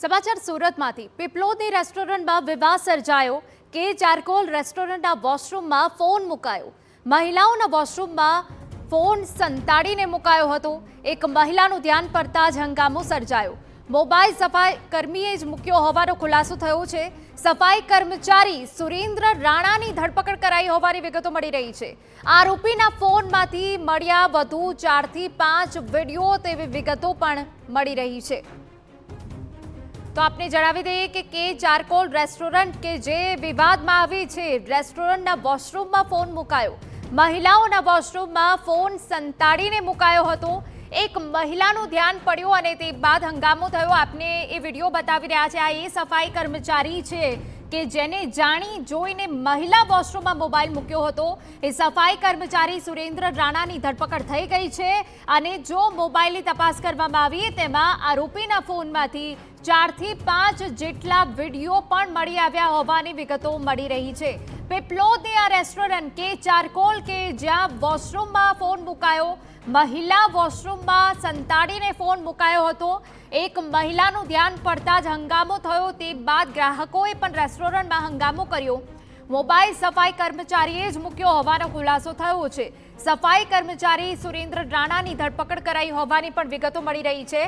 સમાચાર સુરતમાંથી પીપલોદની રેસ્ટોરન્ટમાં વિવાદ સર્જાયો કે ચારકોલ રેસ્ટોરન્ટના વોશરૂમમાં ફોન મુકાયો। મહિલાઓના વોશરૂમમાં ફોન સંતાડીને મુકાયો હતો। એક મહિલાનું ધ્યાન પડતા જ હંગામો સર્જાયો। મોબાઈલ સફાઈ કર્મીએ જ મૂક્યો હોવાનો ખુલાસો થયો છે। સફાઈ કર્મચારી સુરેન્દ્ર રાણાની ધરપકડ કરાઈ હોવાની વિગતો મળી રહી છે। આરોપીના ફોનમાંથી મળ્યા વધુ 4 થી 5 વિડીયો તેવી વિગતો પણ મળી રહી છે। तो आपने जणावी दઈએ કે ચારકોલ રેસ્ટોરન્ટ કે જે વિવાદમાં આવી છે, રેસ્ટોરન્ટના વોશરૂમમાં ફોન મુકાયો। મહિલાઓના વોશરૂમમાં ફોન સંતાડીને મુકાયો હતો। એક મહિલાનું ધ્યાન પડ્યું અને તે બાદ હંગામો થયો। આપને એ વિડીયો બતાવી રહ્યા છે। આ એ સફાઈ કર્મચારી છે કે જેને જાણી જોઈને મહિલા વોશરૂમમાં મોબાઈલ મૂક્યો હતો। એ સફાઈ કર્મચારી સુરેન્દ્ર રાણાની ધરપકડ થઈ ગઈ છે અને જો મોબાઈલની તપાસ કરવામાં આવી તેમાં આરોપીના ફોનમાંથી 4 થી 5 જેટલા વિડીયો પણ મળી આવ્યા હોવાની વિગતો મળી રહી છે। પીપલોદની આ રેસ્ટોરન્ટ કે ચારકોલ કે જ્યાં વોશરૂમમાં ફોન મુકાયો, મહિલા વોશરૂમમાં સંતાડીને ફોન મુકાયો હતો। એક મહિલાનું ધ્યાન પડતા જ હંગામો થયો। તે બાદ ગ્રાહકોએ પણ રેસ્ટોરન્ટમાં હંગામો કર્યો। મોબાઈલ સફાઈ કર્મચારીએ જ મૂક્યો હોવાનો ખુલાસો થયો છે। સફાઈ કર્મચારી સુરેન્દ્ર રાણાની ધરપકડ કરાઈ હોવાની પણ વિગતો મળી રહી છે।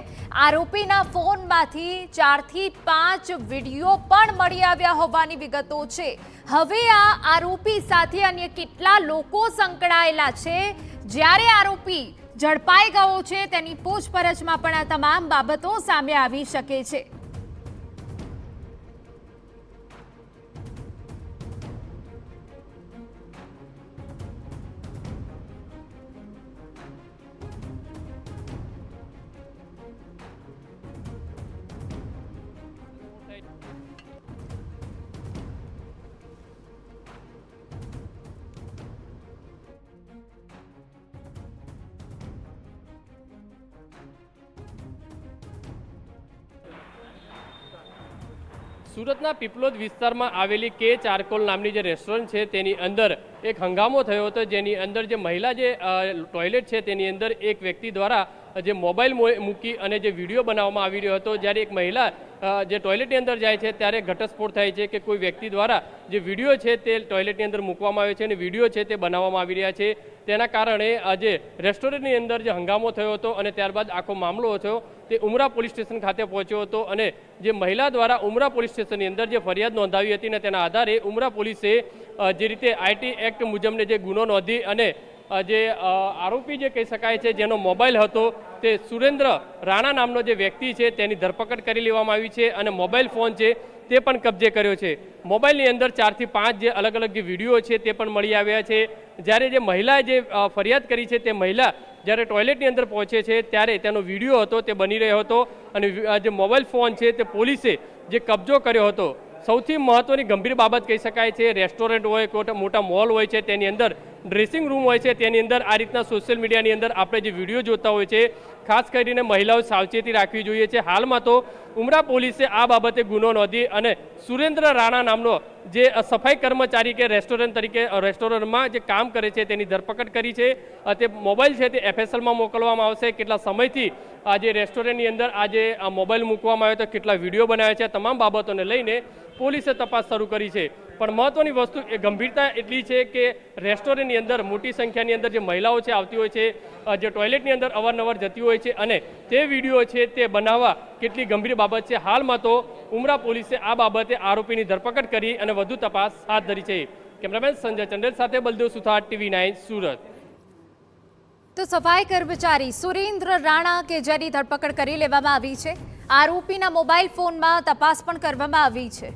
આરોપીના ફોનમાંથી 4 થી 5 વિડીયો પણ મળી આવ્યા હોવાની વિગતો છે। હવે આ આરોપી સાથે અન્ય કેટલા લોકો સંકળાયેલા છે, જ્યારે આરોપી ઝડપાઈ ગયો છે તેની પૂછપરછમાં પણ આ તમામ બાબતો સામે આવી શકે છે। સુરતના પીપલોદ વિસ્તારમાં આવેલી કે ચારકોલ નામની જે રેસ્ટોરન્ટ છે તેની અંદર એક હંગામો થયો હતો, જેની અંદર જે મહિલા જે ટોયલેટ છે તેની અંદર એક વ્યક્તિ દ્વારા જે મોબાઈલ મૂકી અને જે વિડીયો બનાવવામાં આવી રહ્યો હતો। જ્યારે એક મહિલા જે ટોયલેટની અંદર જાય છે ત્યારે ઘટસ્ફોટ થાય છે કે કોઈ વ્યક્તિ દ્વારા જે વિડીયો છે તે ટોયલેટની અંદર મૂકવામાં આવ્યો છે અને વિડીયો છે તે બનાવવામાં આવી રહ્યા છે। તેના કારણે આજે રેસ્ટોરન્ટની અંદર જે હંગામો થયો હતો અને ત્યારબાદ આખો મામલો થયો તે ઉમરા પોલીસ સ્ટેશન ખાતે પહોંચ્યો હતો અને જે મહિલા દ્વારા ઉમરા પોલીસ સ્ટેશનની અંદર જે ફરિયાદ નોંધાવી હતી ને તેના આધારે ઉમરા પોલીસે જે રીતે આઈટી એક્ટ મુજબને જે ગુનો નોંધી અને જે આરોપી જે કહી શકાય છે જેનો મોબાઈલ હતો તે સુરેન્દ્ર રાણા નામનો જે વ્યક્તિ છે તેની ધરપકડ કરી લેવામાં આવી છે અને મોબાઈલ ફોન છે તે પણ કબજે કર્યો છે। મોબાઈલની અંદર 4 થી 5 જે અલગ અલગ જે વિડીયો છે તે પણ મળી આવ્યા છે। જ્યારે જે મહિલાએ જે ફરિયાદ કરી છે તે મહિલા જ્યારે ટોયલેટની અંદર પહોંચે છે ત્યારે તેનો વિડીયો હતો તે બની રહ્યો હતો અને જે મોબાઈલ ફોન છે તે પોલીસે જે કબજો કર્યો હતો। સૌથી મહત્વની ગંભીર બાબત કહી શકાય છે, રેસ્ટોરન્ટ હોય કોઈ મોટા મોલ હોય છે તેની અંદર ડ્રેસિંગ રૂમ હોય છે તેની અંદર આ રીતના સોશિયલ મીડિયાની અંદર આપણે જે વિડીયો જોતા હોય છે, ખાસ કરીને મહિલાઓ સાવચેતી રાખવી જોઈએ છે। હાલમાં તો ઉમરા પોલીસે આ બાબતે ગુનો નોંધી અને સુરેન્દ્ર રાણા નામનો જે સફાઈ કર્મચારી કે રેસ્ટોરન્ટમાં જે કામ કરે છે તેની ધરપકડ કરી છે। તે મોબાઈલ છે તે FSLમાં મોકલવામાં આવશે। કેટલા સમયથી આ જે રેસ્ટોરન્ટની અંદર આજે આ મોબાઈલ મૂકવામાં આવ્યો તો કેટલા વિડીયો બનાવ્યા છે, તમામ બાબતોને લઈને પોલીસે તપાસ શરૂ કરી છે। પણ મહત્વની વસ્તુ એ ગંભીરતા એટલી છે કે રેસ્ટોરન્ટની અંદર મોટી સંખ્યાની અંદર જે મહિલાઓ છે આવતી હોય છે, જે ટોયલેટની અંદર અવારનવાર જતી હોય છે અને તે વિડીયો છે તે બનાવવા કેટલી ગંભીર બાબત છે। હાલમાં તો ઉમરા પોલીસે આ બાબતે આરોપીની ધરપકડ કરી અને વધુ તપાસ હાથ ધરી છે। કેમેરામેન સંજય ચંડેલ સાથે બલદેવ સુથાર, TV9 સુરત। તો સફાઈ કર્મચારી સુરેન્દ્ર રાણા કે જેની ધરપકડ કરી લેવામાં આવી છે, આરોપીના મોબાઈલ ફોનમાં તપાસ પણ કરવામાં આવી છે।